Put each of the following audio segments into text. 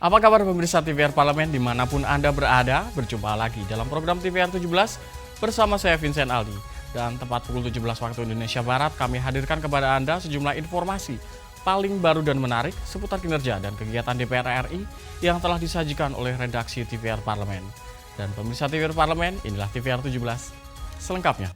Apa kabar pemirsa TVR Parlemen dimanapun Anda berada? Berjumpa lagi dalam program TVR 17 bersama saya Vincent Aldi. Dan tepat pukul 17 waktu Indonesia Barat kami hadirkan kepada Anda sejumlah informasi paling baru dan menarik seputar kinerja dan kegiatan DPR RI yang telah disajikan oleh redaksi TVR Parlemen. Dan pemirsa TVR Parlemen, inilah TVR 17 selengkapnya.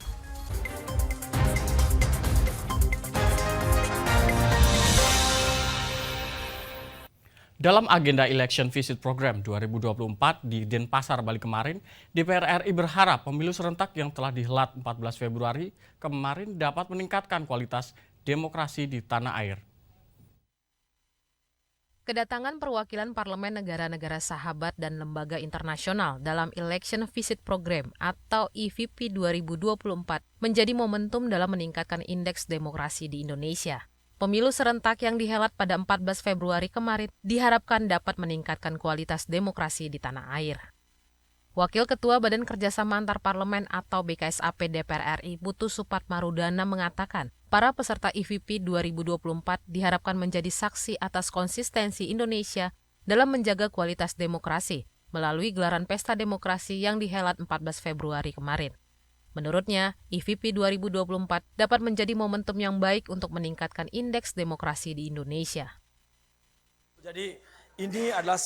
Dalam agenda Election Visit Program 2024 di Denpasar, Bali kemarin, DPR RI berharap pemilu serentak yang telah dihelat 14 Februari kemarin dapat meningkatkan kualitas demokrasi di tanah air. Kedatangan perwakilan parlemen negara-negara sahabat dan lembaga internasional dalam Election Visit Program atau EVP 2024 menjadi momentum dalam meningkatkan indeks demokrasi di Indonesia. Pemilu serentak yang dihelat pada 14 Februari kemarin diharapkan dapat meningkatkan kualitas demokrasi di tanah air. Wakil Ketua Badan Kerjasama Antar Parlemen atau BKSAP DPR RI Putu Supatmarudana mengatakan, para peserta EVP 2024 diharapkan menjadi saksi atas konsistensi Indonesia dalam menjaga kualitas demokrasi melalui gelaran Pesta Demokrasi yang dihelat 14 Februari kemarin. Menurutnya, EVP 2024 dapat menjadi momentum yang baik untuk meningkatkan indeks demokrasi di Indonesia. Jadi ini adalah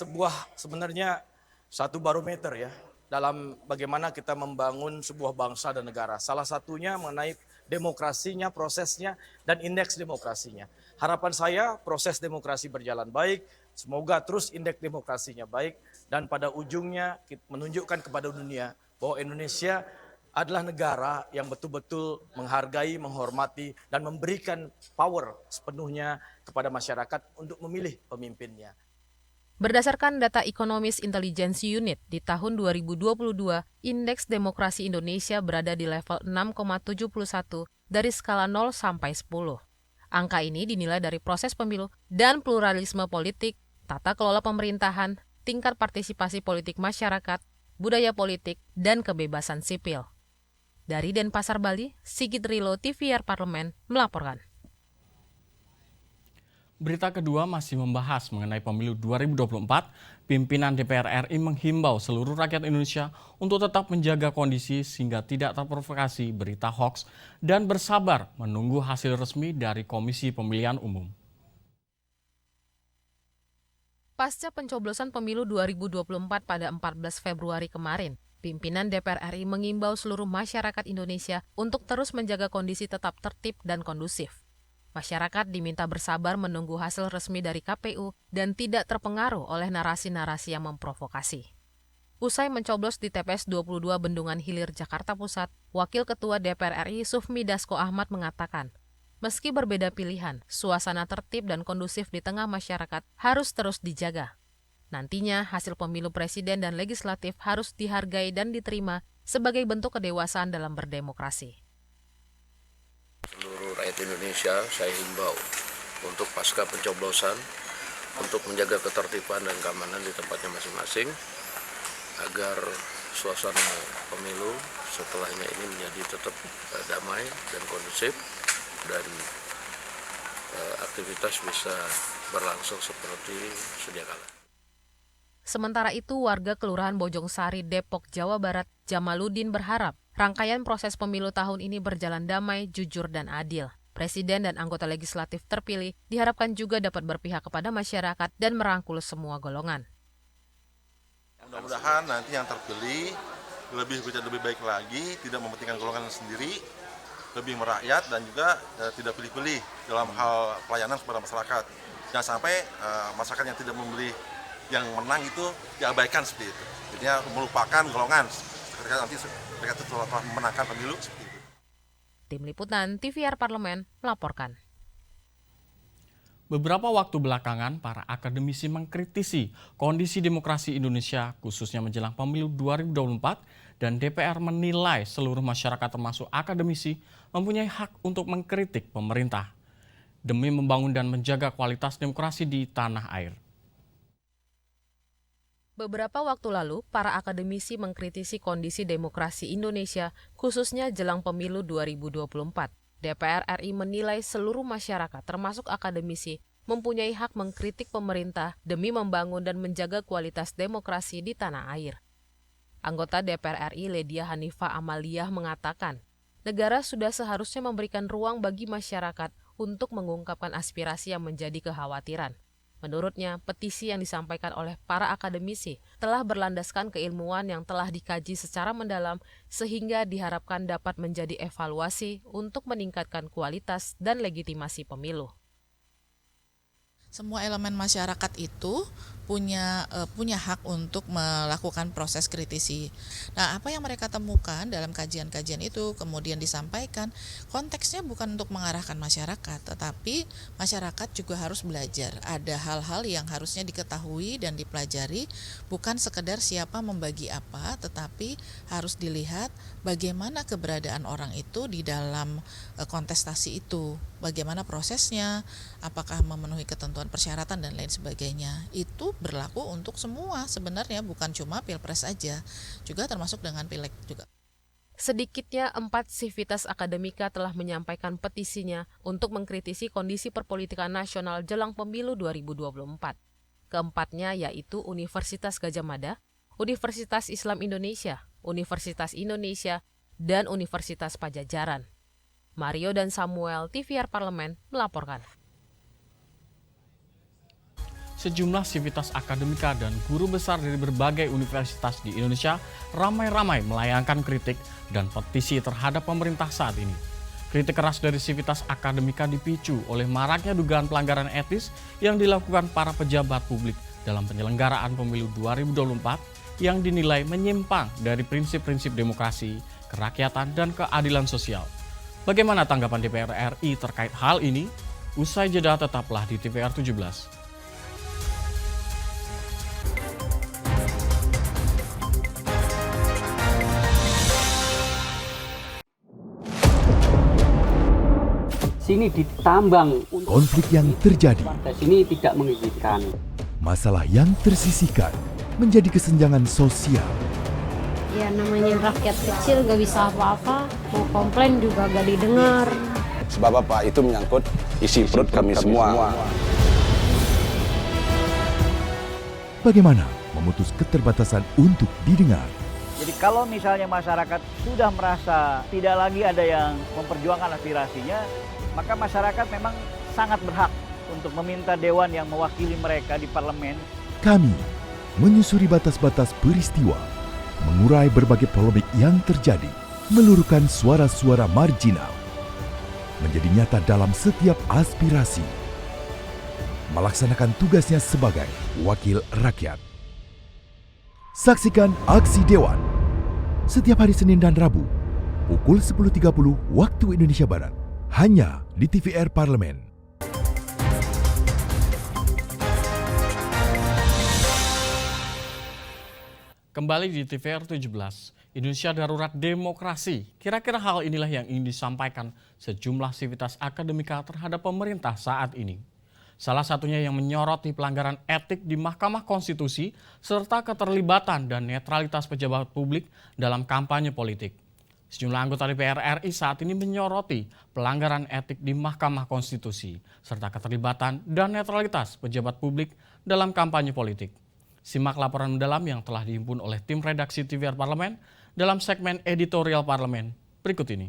sebenarnya satu barometer ya dalam bagaimana kita membangun sebuah bangsa dan negara. Salah satunya mengenai demokrasinya, prosesnya, dan indeks demokrasinya. Harapan saya proses demokrasi berjalan baik, semoga terus indeks demokrasinya baik, dan pada ujungnya menunjukkan kepada dunia bahwa Indonesia adalah negara yang betul-betul menghargai, menghormati, dan memberikan power sepenuhnya kepada masyarakat untuk memilih pemimpinnya. Berdasarkan data Economist Intelligence Unit di tahun 2022, indeks demokrasi Indonesia berada di level 6,71 dari skala 0 sampai 10. Angka ini dinilai dari proses pemilu dan pluralisme politik, tata kelola pemerintahan, tingkat partisipasi politik masyarakat, budaya politik, dan kebebasan sipil. Dari Denpasar, Bali, Sigit Rilo, TVR Parlemen, melaporkan. Berita kedua masih membahas mengenai pemilu 2024, pimpinan DPR RI menghimbau seluruh rakyat Indonesia untuk tetap menjaga kondisi sehingga tidak terprovokasi berita hoaks dan bersabar menunggu hasil resmi dari Komisi Pemilihan Umum. Pasca pencoblosan pemilu 2024 pada 14 Februari kemarin, pimpinan DPR RI mengimbau seluruh masyarakat Indonesia untuk terus menjaga kondisi tetap tertib dan kondusif. Masyarakat diminta bersabar menunggu hasil resmi dari KPU dan tidak terpengaruh oleh narasi-narasi yang memprovokasi. Usai mencoblos di TPS 22 Bendungan Hilir, Jakarta Pusat, Wakil Ketua DPR RI Sufmi Dasko Ahmad mengatakan, meski berbeda pilihan, suasana tertib dan kondusif di tengah masyarakat harus terus dijaga. Nantinya, hasil pemilu presiden dan legislatif harus dihargai dan diterima sebagai bentuk kedewasaan dalam berdemokrasi. Seluruh rakyat Indonesia saya himbau untuk pasca pencoblosan untuk menjaga ketertiban dan keamanan di tempatnya masing-masing agar suasana pemilu setelahnya ini menjadi tetap damai dan kondusif dan aktivitas bisa berlangsung seperti sedia kala. Sementara itu, warga Kelurahan Bojong Sari, Depok, Jawa Barat, Jamaluddin berharap rangkaian proses pemilu tahun ini berjalan damai, jujur, dan adil. Presiden dan anggota legislatif terpilih diharapkan juga dapat berpihak kepada masyarakat dan merangkul semua golongan. Mudah-mudahan nanti yang terpilih lebih baik lagi, tidak mementingkan golongan sendiri, lebih merakyat dan juga tidak pilih-pilih dalam hal pelayanan kepada masyarakat. Jangan sampai masyarakat yang tidak memilih yang menang itu diabaikan seperti itu. Jadinya melupakan golongan ketika nanti mereka telah memenangkan pemilu seperti itu. Tim Liputan TVR Parlemen melaporkan. Beberapa waktu belakangan, para akademisi mengkritisi kondisi demokrasi Indonesia khususnya menjelang pemilu 2024 dan DPR menilai seluruh masyarakat termasuk akademisi mempunyai hak untuk mengkritik pemerintah demi membangun dan menjaga kualitas demokrasi di tanah air. Beberapa waktu lalu, para akademisi mengkritisi kondisi demokrasi Indonesia, khususnya jelang pemilu 2024. DPR RI menilai seluruh masyarakat, termasuk akademisi, mempunyai hak mengkritik pemerintah demi membangun dan menjaga kualitas demokrasi di tanah air. Anggota DPR RI Ledia Hanifah Amaliah mengatakan, negara sudah seharusnya memberikan ruang bagi masyarakat untuk mengungkapkan aspirasi yang menjadi kekhawatiran. Menurutnya, petisi yang disampaikan oleh para akademisi telah berlandaskan keilmuan yang telah dikaji secara mendalam sehingga diharapkan dapat menjadi evaluasi untuk meningkatkan kualitas dan legitimasi pemilu. Semua elemen masyarakat itu punya hak untuk melakukan proses kritisi. Nah, apa yang mereka temukan dalam kajian-kajian itu kemudian disampaikan, konteksnya bukan untuk mengarahkan masyarakat, tetapi masyarakat juga harus belajar. Ada hal-hal yang harusnya diketahui dan dipelajari, bukan sekedar siapa membagi apa, tetapi harus dilihat bagaimana keberadaan orang itu di dalam kontestasi itu, bagaimana prosesnya, apakah memenuhi ketentuan persyaratan dan lain sebagainya. Itu berlaku untuk semua sebenarnya, bukan cuma Pilpres saja, juga termasuk dengan Pileg juga. Sedikitnya 4 sivitas akademika telah menyampaikan petisinya untuk mengkritisi kondisi perpolitikan nasional jelang pemilu 2024. Keempatnya yaitu Universitas Gadjah Mada, Universitas Islam Indonesia, Universitas Indonesia, dan Universitas Pajajaran. Mario dan Samuel, TVR Parlemen, melaporkan. Sejumlah sivitas akademika dan guru besar dari berbagai universitas di Indonesia ramai-ramai melayangkan kritik dan petisi terhadap pemerintah saat ini. Kritik keras dari sivitas akademika dipicu oleh maraknya dugaan pelanggaran etis yang dilakukan para pejabat publik dalam penyelenggaraan pemilu 2024 yang dinilai menyimpang dari prinsip-prinsip demokrasi, kerakyatan, dan keadilan sosial. Bagaimana tanggapan DPR RI terkait hal ini? Usai jeda tetaplah di TVR 17. Sini ditambang. Konflik yang terjadi, Sini tidak mengizinkan. masalah yang tersisihkan menjadi kesenjangan sosial. Ya namanya rakyat kecil gak bisa apa-apa, mau komplain juga gak didengar. Sebab apa? Itu menyangkut isi perut kami semua. Bagaimana memutus keterbatasan untuk didengar? Jadi kalau misalnya masyarakat sudah merasa tidak lagi ada yang memperjuangkan aspirasinya, maka masyarakat memang sangat berhak untuk meminta dewan yang mewakili mereka di parlemen. Kami menyusuri batas-batas peristiwa, mengurai berbagai polemik yang terjadi, meluruhkan suara-suara marginal, menjadi nyata dalam setiap aspirasi, melaksanakan tugasnya sebagai wakil rakyat. Saksikan Aksi Dewan setiap hari Senin dan Rabu pukul 10.30 waktu Indonesia Barat, hanya di TVR Parlemen. Kembali di TVR 17, Indonesia Darurat Demokrasi. Kira-kira hal inilah yang ingin disampaikan sejumlah sivitas akademika terhadap pemerintah saat ini. Salah satunya yang menyoroti pelanggaran etik di Mahkamah Konstitusi serta keterlibatan dan netralitas pejabat publik dalam kampanye politik. Sejumlah anggota DPR RI saat ini menyoroti pelanggaran etik di Mahkamah Konstitusi serta keterlibatan dan netralitas pejabat publik dalam kampanye politik. Simak laporan mendalam yang telah dihimpun oleh tim redaksi TVR Parlemen dalam segmen editorial Parlemen berikut ini.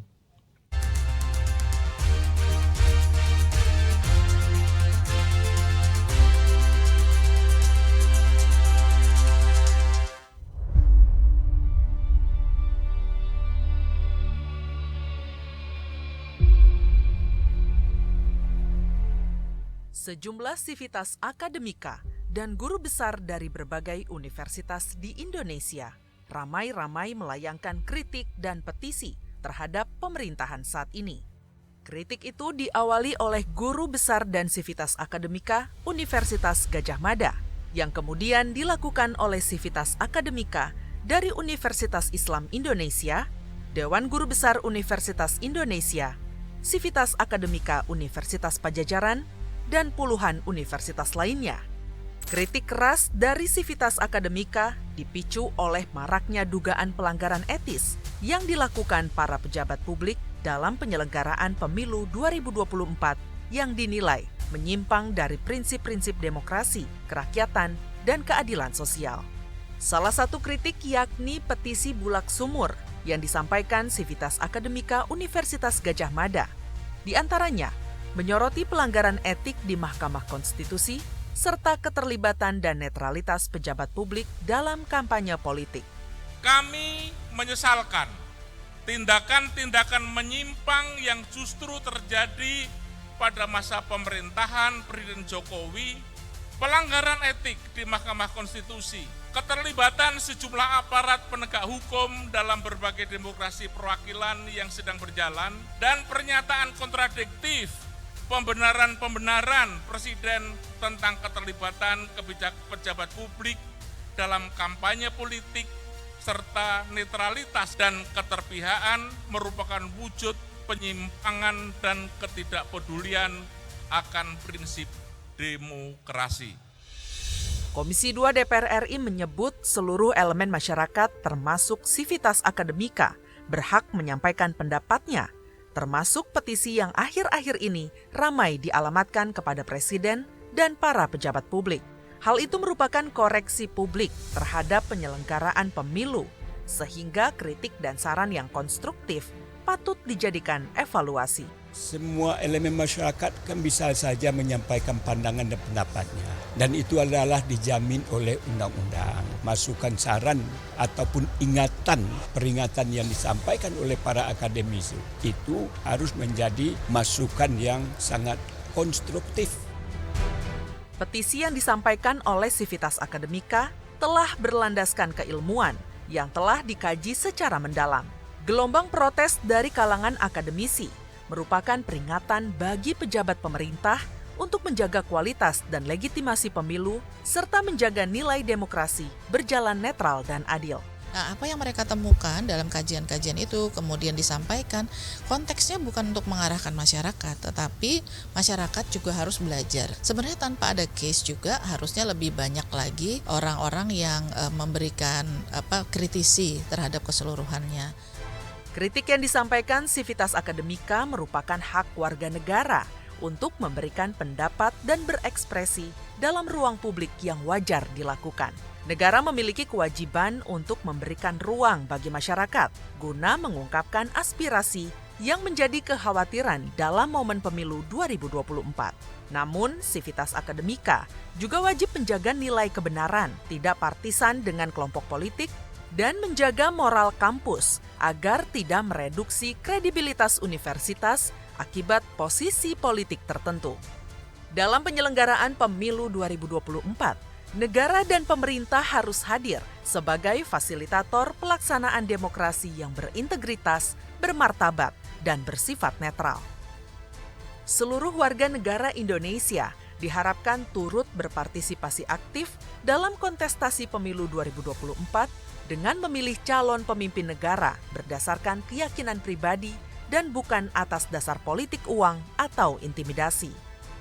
Sejumlah sivitas akademika dan guru besar dari berbagai universitas di Indonesia ramai-ramai melayangkan kritik dan petisi terhadap pemerintahan saat ini. Kritik itu diawali oleh guru besar dan sivitas akademika Universitas Gadjah Mada, yang kemudian dilakukan oleh sivitas akademika dari Universitas Islam Indonesia, Dewan Guru Besar Universitas Indonesia, sivitas akademika Universitas Pajajaran, dan puluhan universitas lainnya. Kritik keras dari sivitas akademika dipicu oleh maraknya dugaan pelanggaran etis yang dilakukan para pejabat publik dalam penyelenggaraan pemilu 2024 yang dinilai menyimpang dari prinsip-prinsip demokrasi, kerakyatan, dan keadilan sosial. Salah satu kritik yakni petisi Bulak Sumur yang disampaikan Civitas Akademika Universitas Gadjah Mada. Di antaranya, menyoroti pelanggaran etik di Mahkamah Konstitusi serta keterlibatan dan netralitas pejabat publik dalam kampanye politik. Kami menyesalkan tindakan-tindakan menyimpang yang justru terjadi pada masa pemerintahan Presiden Jokowi, pelanggaran etik di Mahkamah Konstitusi, keterlibatan sejumlah aparat penegak hukum dalam berbagai demokrasi perwakilan yang sedang berjalan, dan pernyataan kontradiktif pembenaran-pembenaran Presiden tentang keterlibatan pejabat publik dalam kampanye politik serta netralitas dan keterpihakan merupakan wujud penyimpangan dan ketidakpedulian akan prinsip demokrasi. Komisi 2 DPR RI menyebut seluruh elemen masyarakat termasuk Civitas Akademika berhak menyampaikan pendapatnya, termasuk petisi yang akhir-akhir ini ramai dialamatkan kepada Presiden dan para pejabat publik. Hal itu merupakan koreksi publik terhadap penyelenggaraan pemilu, sehingga kritik dan saran yang konstruktif patut dijadikan evaluasi. Semua elemen masyarakat kan bisa saja menyampaikan pandangan dan pendapatnya. Dan itu adalah dijamin oleh undang-undang. Masukan saran ataupun peringatan yang disampaikan oleh para akademisi itu harus menjadi masukan yang sangat konstruktif. Petisi yang disampaikan oleh Civitas Akademika telah berlandaskan keilmuan yang telah dikaji secara mendalam. Gelombang protes dari kalangan akademisi merupakan peringatan bagi pejabat pemerintah untuk menjaga kualitas dan legitimasi pemilu serta menjaga nilai demokrasi berjalan netral dan adil. Nah, apa yang mereka temukan dalam kajian-kajian itu kemudian disampaikan, konteksnya bukan untuk mengarahkan masyarakat, tetapi masyarakat juga harus belajar. Sebenarnya tanpa ada case juga harusnya lebih banyak lagi orang-orang yang memberikan kritisi terhadap keseluruhannya. Kritik yang disampaikan Civitas Akademika merupakan hak warga negara untuk memberikan pendapat dan berekspresi dalam ruang publik yang wajar dilakukan. Negara memiliki kewajiban untuk memberikan ruang bagi masyarakat guna mengungkapkan aspirasi yang menjadi kekhawatiran dalam momen pemilu 2024. Namun, Civitas Akademika juga wajib menjaga nilai kebenaran, tidak partisan dengan kelompok politik, dan menjaga moral kampus agar tidak mereduksi kredibilitas universitas akibat posisi politik tertentu. Dalam penyelenggaraan pemilu 2024, negara dan pemerintah harus hadir sebagai fasilitator pelaksanaan demokrasi yang berintegritas, bermartabat, dan bersifat netral. Seluruh warga negara Indonesia diharapkan turut berpartisipasi aktif dalam kontestasi pemilu 2024 dengan memilih calon pemimpin negara berdasarkan keyakinan pribadi dan bukan atas dasar politik uang atau intimidasi.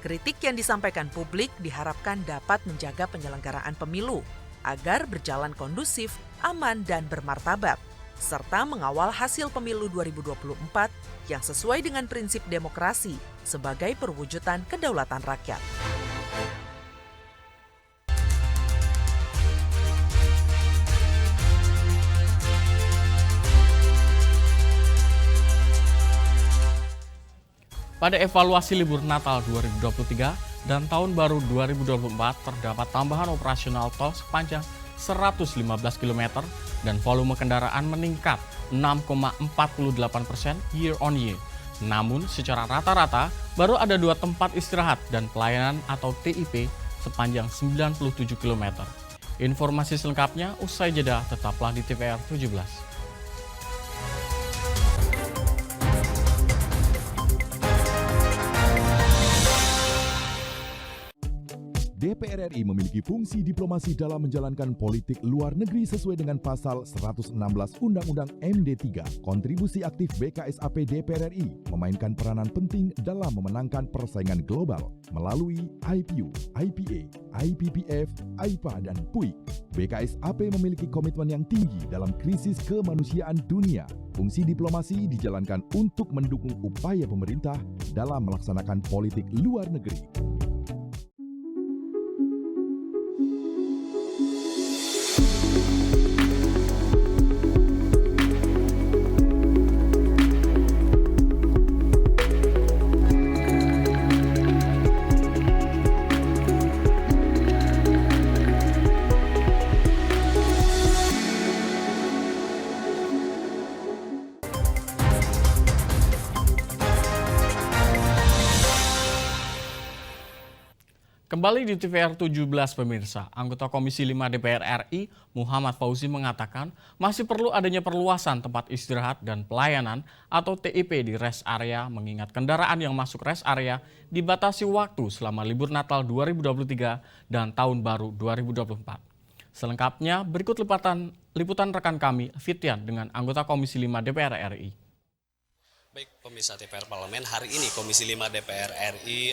Kritik yang disampaikan publik diharapkan dapat menjaga penyelenggaraan pemilu agar berjalan kondusif, aman, dan bermartabat, serta mengawal hasil pemilu 2024 yang sesuai dengan prinsip demokrasi sebagai perwujudan kedaulatan rakyat. Pada evaluasi libur Natal 2023 dan Tahun Baru 2024 terdapat tambahan operasional tol sepanjang 115 km dan volume kendaraan meningkat 6,48% year on year. Namun secara rata-rata baru ada 2 tempat istirahat dan pelayanan atau TIP sepanjang 97 km. Informasi selengkapnya usai jeda, tetaplah di TVR 17. DPR RI memiliki fungsi diplomasi dalam menjalankan politik luar negeri sesuai dengan pasal 116 Undang-Undang MD3. Kontribusi aktif BKSAP DPR RI memainkan peranan penting dalam memenangkan persaingan global melalui IPU, IPA, IPPF, AIPA, dan PUIK. BKSAP memiliki komitmen yang tinggi dalam krisis kemanusiaan dunia. Fungsi diplomasi dijalankan untuk mendukung upaya pemerintah dalam melaksanakan politik luar negeri. Kembali di TVR 17 pemirsa, anggota Komisi 5 DPR RI Muhammad Fauzi mengatakan masih perlu adanya perluasan tempat istirahat dan pelayanan atau TIP di rest area mengingat kendaraan yang masuk rest area dibatasi waktu selama libur Natal 2023 dan Tahun Baru 2024. Selengkapnya berikut liputan rekan kami Fitian dengan anggota Komisi 5 DPR RI. Baik, pemirsa TVR Parlemen, hari ini Komisi 5 DPR RI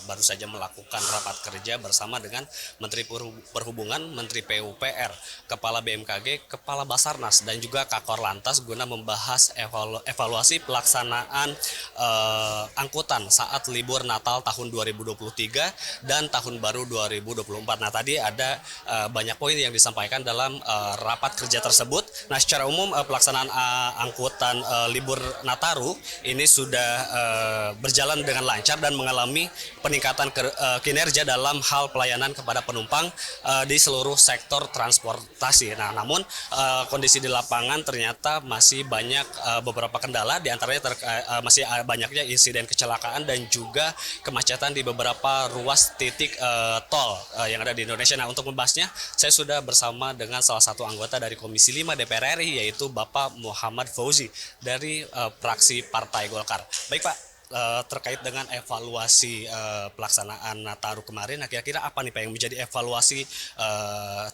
baru saja melakukan rapat kerja bersama dengan Menteri Perhubungan, Menteri PUPR, Kepala BMKG, Kepala Basarnas, dan juga Kakor Lantas guna membahas evaluasi pelaksanaan angkutan saat libur Natal tahun 2023 dan Tahun Baru 2024. Nah, tadi ada banyak poin yang disampaikan dalam rapat kerja tersebut. Nah, secara umum pelaksanaan angkutan libur Natal ini sudah berjalan dengan lancar dan mengalami peningkatan kinerja dalam hal pelayanan kepada penumpang di seluruh sektor transportasi. Nah, namun kondisi di lapangan ternyata masih banyak beberapa kendala, diantaranya masih banyaknya insiden kecelakaan dan juga kemacetan di beberapa ruas titik tol yang ada di Indonesia. Nah, untuk membahasnya, saya sudah bersama dengan salah satu anggota dari Komisi 5 DPR RI, yaitu Bapak Muhammad Fauzi dari fraksi Partai Golkar. Baik Pak, terkait dengan evaluasi pelaksanaan Nataru kemarin, nah kira-kira apa nih Pak yang menjadi evaluasi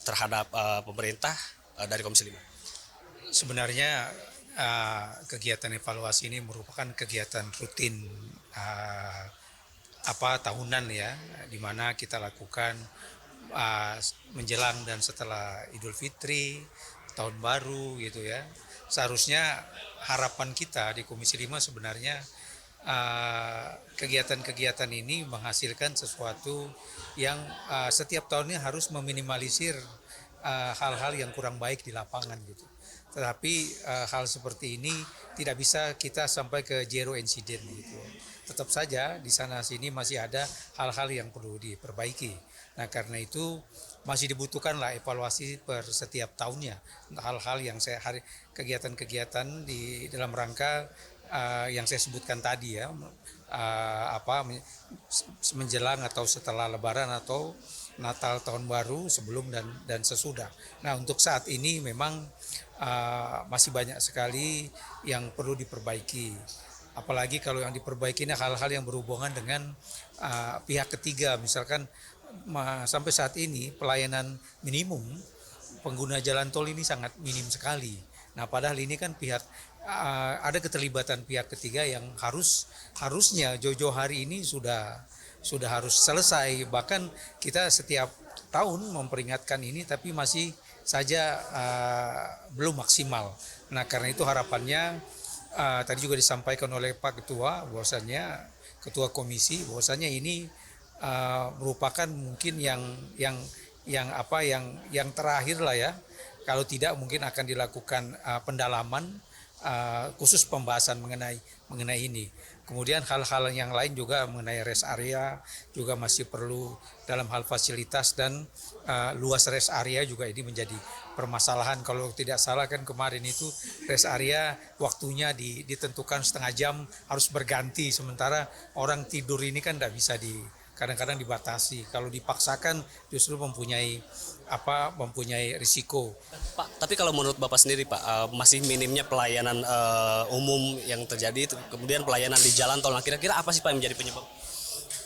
terhadap pemerintah dari Komisi 5? Sebenarnya kegiatan evaluasi ini merupakan kegiatan rutin tahunan ya, di mana kita lakukan menjelang dan setelah Idul Fitri, Tahun Baru gitu ya. Seharusnya harapan kita di Komisi 5 sebenarnya kegiatan-kegiatan ini menghasilkan sesuatu yang setiap tahunnya harus meminimalisir hal-hal yang kurang baik di lapangan gitu. Tetapi hal seperti ini tidak bisa kita sampai ke zero incident gitu. Tetap saja di sana sini masih ada hal-hal yang perlu diperbaiki. Nah, karena itu masih dibutuhkanlah evaluasi per setiap tahunnya, hal-hal yang kegiatan-kegiatan di dalam rangka yang saya sebutkan tadi ya, menjelang atau setelah Lebaran atau Natal Tahun Baru, sebelum dan sesudah. Nah, untuk saat ini memang masih banyak sekali yang perlu diperbaiki. Apalagi kalau yang diperbaiki ini hal-hal yang berhubungan dengan pihak ketiga, misalkan sampai saat ini pelayanan minimum pengguna jalan tol ini sangat minim sekali. Nah, padahal ini kan ada keterlibatan pihak ketiga yang harusnya jauh-jauh hari ini sudah harus selesai. Bahkan kita setiap tahun memperingatkan ini tapi masih saja belum maksimal. Nah, karena itu harapannya tadi juga disampaikan oleh Pak Ketua, bahwasannya Ketua Komisi, bahwasannya ini merupakan mungkin yang terakhir lah ya. Kalau tidak mungkin akan dilakukan pendalaman khusus pembahasan mengenai ini. Kemudian hal-hal yang lain juga mengenai rest area juga masih perlu dalam hal fasilitas dan luas rest area juga ini menjadi permasalahan. Kalau tidak salah kan kemarin itu rest area waktunya ditentukan setengah jam harus berganti, sementara orang tidur ini kan tidak bisa kadang-kadang dibatasi. Kalau dipaksakan justru mempunyai risiko. Pak, tapi kalau menurut Bapak sendiri Pak, masih minimnya pelayanan umum yang terjadi, kemudian pelayanan di jalan tol. Nah, kira-kira apa sih Pak yang menjadi penyebab?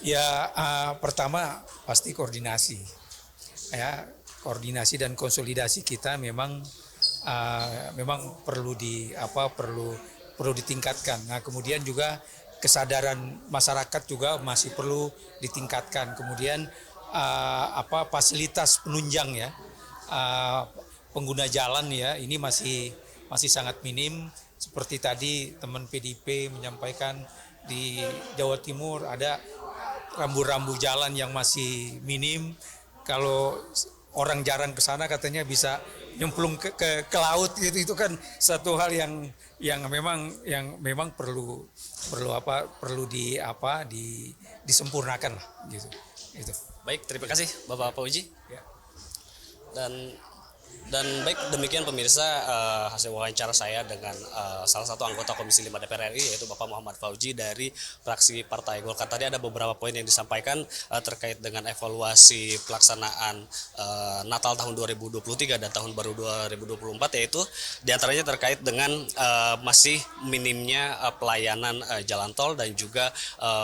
Ya, pertama pasti koordinasi. Ya, koordinasi dan konsolidasi kita memang perlu ditingkatkan. Nah, kemudian juga kesadaran masyarakat juga masih perlu ditingkatkan. Kemudian fasilitas penunjang ya, pengguna jalan ya, ini masih sangat minim. Seperti tadi teman PDIP menyampaikan di Jawa Timur ada rambu-rambu jalan yang masih minim. Kalau orang jarang ke sana katanya bisa nyemplung ke laut gitu. Itu kan satu hal yang memang perlu disempurnakan lah gitu. Itu. Baik, terima kasih Bapak Fauji. Ya. Dan baik, demikian pemirsa hasil wawancara saya dengan salah satu anggota Komisi 5 DPR RI, yaitu Bapak Muhammad Fauji dari fraksi Partai Golkar. Tadi ada beberapa poin yang disampaikan terkait dengan evaluasi pelaksanaan Natal tahun 2023 dan tahun baru 2024, yaitu diantaranya terkait dengan masih minimnya pelayanan jalan tol dan juga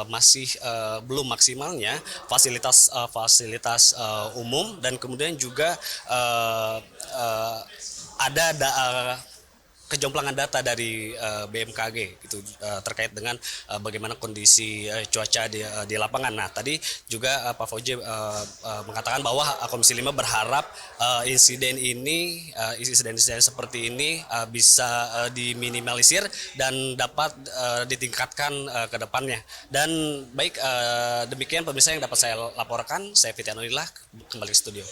masih belum maksimalnya fasilitas umum, dan kemudian juga ada kejomplangan data dari BMKG gitu terkait dengan bagaimana kondisi cuaca di lapangan. Nah, tadi juga Pak Fauji mengatakan bahwa Komisi 5 berharap insiden seperti ini bisa diminimalisir dan dapat ditingkatkan ke depannya. Dan baik, demikian pemirsa yang dapat saya laporkan. Saya Fitian Unillah, kembali ke studio.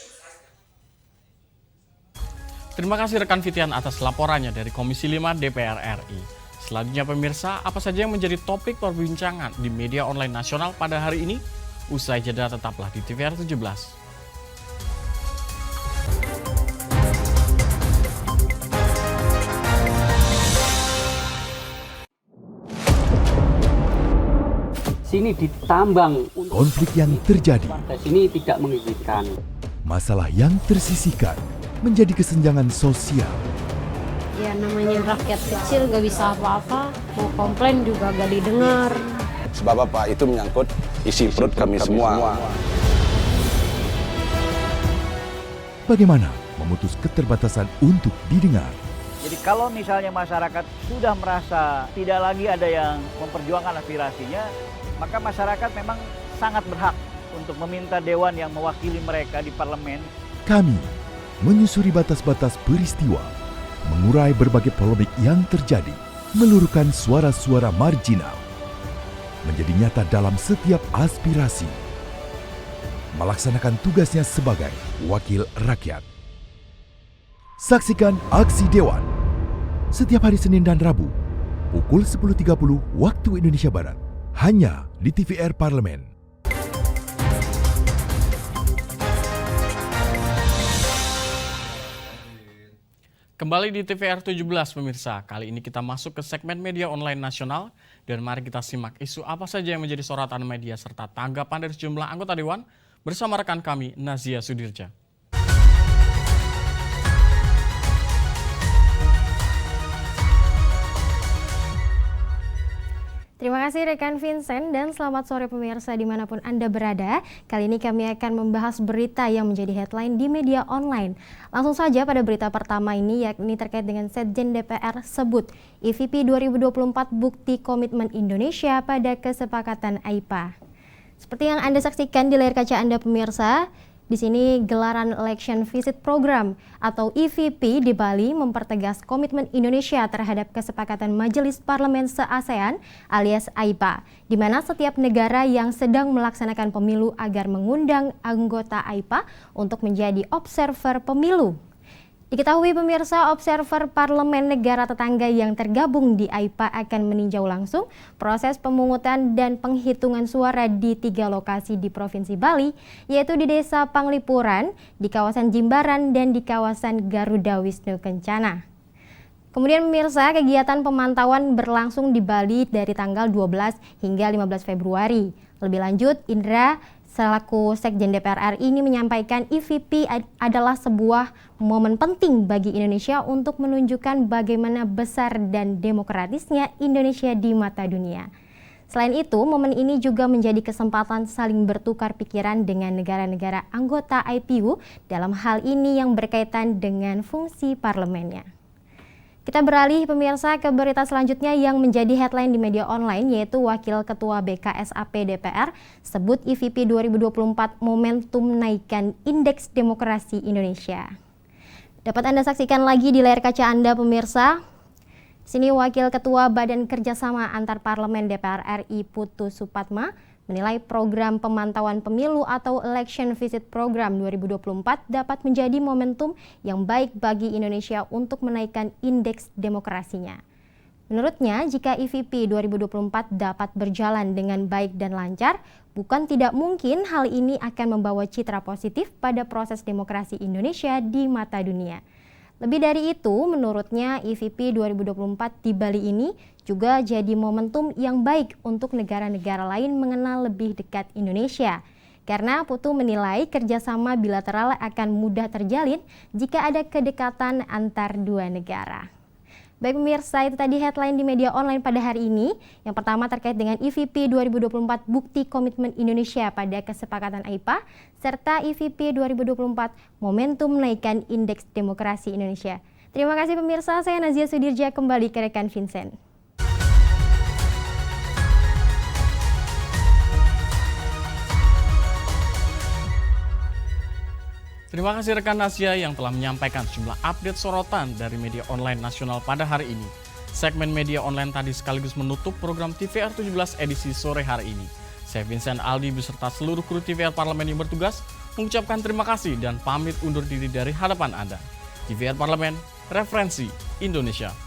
Terima kasih rekan Fitian atas laporannya dari Komisi 5 DPR RI. Selanjutnya pemirsa, apa saja yang menjadi topik perbincangan di media online nasional pada hari ini? Usai jeda tetaplah di TVR 17. Sini ditambang. Konflik yang terjadi, Sini tidak mengizinkan. masalah yang tersisihkan, menjadi kesenjangan sosial. Ya namanya rakyat kecil gak bisa apa-apa, mau komplain juga gak didengar. Sebab apa? Itu menyangkut isi perut kami semua. Bagaimana memutus keterbatasan untuk didengar? Jadi kalau misalnya masyarakat sudah merasa tidak lagi ada yang memperjuangkan aspirasinya, maka masyarakat memang sangat berhak untuk meminta dewan yang mewakili mereka di parlemen. Kami menyusuri batas-batas peristiwa, mengurai berbagai polemik yang terjadi, meluruhkan suara-suara marginal, menjadi nyata dalam setiap aspirasi, melaksanakan tugasnya sebagai wakil rakyat. Saksikan Aksi Dewan setiap hari Senin dan Rabu pukul 10.30 waktu Indonesia Barat, hanya di TVR Parlemen. Kembali di TVR 17 pemirsa, kali ini kita masuk ke segmen media online nasional dan mari kita simak isu apa saja yang menjadi sorotan media serta tanggapan dari sejumlah anggota Dewan bersama rekan kami Nazia Sudirja. Terima kasih rekan Vincent dan selamat sore pemirsa dimanapun Anda berada. Kali ini kami akan membahas berita yang menjadi headline di media online. Langsung saja pada berita pertama ini, yakni terkait dengan Sekjen DPR sebut EVP 2024 bukti komitmen Indonesia pada kesepakatan AIPA. Seperti yang Anda saksikan di layar kaca Anda pemirsa, di sini gelaran Election Visit Program atau EVP di Bali mempertegas komitmen Indonesia terhadap kesepakatan Majelis Parlemen se-ASEAN alias AIPA, di mana setiap negara yang sedang melaksanakan pemilu agar mengundang anggota AIPA untuk menjadi observer pemilu. Diketahui pemirsa, observer parlemen negara tetangga yang tergabung di AIPA akan meninjau langsung proses pemungutan dan penghitungan suara di 3 lokasi di Provinsi Bali, yaitu di Desa Panglipuran, di kawasan Jimbaran, dan di kawasan Garuda Wisnu Kencana. Kemudian pemirsa, kegiatan pemantauan berlangsung di Bali dari tanggal 12 hingga 15 Februari. Lebih lanjut, Indra selaku Sekjen DPR RI ini menyampaikan EVP adalah sebuah momen penting bagi Indonesia untuk menunjukkan bagaimana besar dan demokratisnya Indonesia di mata dunia. Selain itu, momen ini juga menjadi kesempatan saling bertukar pikiran dengan negara-negara anggota IPU dalam hal ini yang berkaitan dengan fungsi parlemennya. Kita beralih pemirsa ke berita selanjutnya yang menjadi headline di media online, yaitu Wakil Ketua BKSAP DPR sebut EVP 2024 momentum naikkan Indeks Demokrasi Indonesia. Dapat Anda saksikan lagi di layar kaca Anda pemirsa. Sini Wakil Ketua Badan Kerjasama Antar Parlemen DPR RI Putu Supatma menilai program pemantauan pemilu atau Election Visit Program 2024 dapat menjadi momentum yang baik bagi Indonesia untuk menaikkan indeks demokrasinya. Menurutnya, jika EVP 2024 dapat berjalan dengan baik dan lancar, bukan tidak mungkin hal ini akan membawa citra positif pada proses demokrasi Indonesia di mata dunia. Lebih dari itu, menurutnya EVP 2024 di Bali ini juga jadi momentum yang baik untuk negara-negara lain mengenal lebih dekat Indonesia. Karena Putu menilai kerjasama bilateral akan mudah terjalin jika ada kedekatan antar dua negara. Baik pemirsa, itu tadi headline di media online pada hari ini. Yang pertama terkait dengan EVP 2024 Bukti Komitmen Indonesia pada Kesepakatan AIPA, serta EVP 2024 Momentum Menaikkan Indeks Demokrasi Indonesia. Terima kasih pemirsa, saya Nazia Sudirja, kembali ke rekan Vincent. Terima kasih rekan Nazia yang telah menyampaikan sejumlah update sorotan dari media online nasional pada hari ini. Segmen media online tadi sekaligus menutup program TVR 17 edisi sore hari ini. Saya Vincent Aldi beserta seluruh kru TVR Parlemen yang bertugas mengucapkan terima kasih dan pamit undur diri dari hadapan Anda. TVR Parlemen, referensi Indonesia.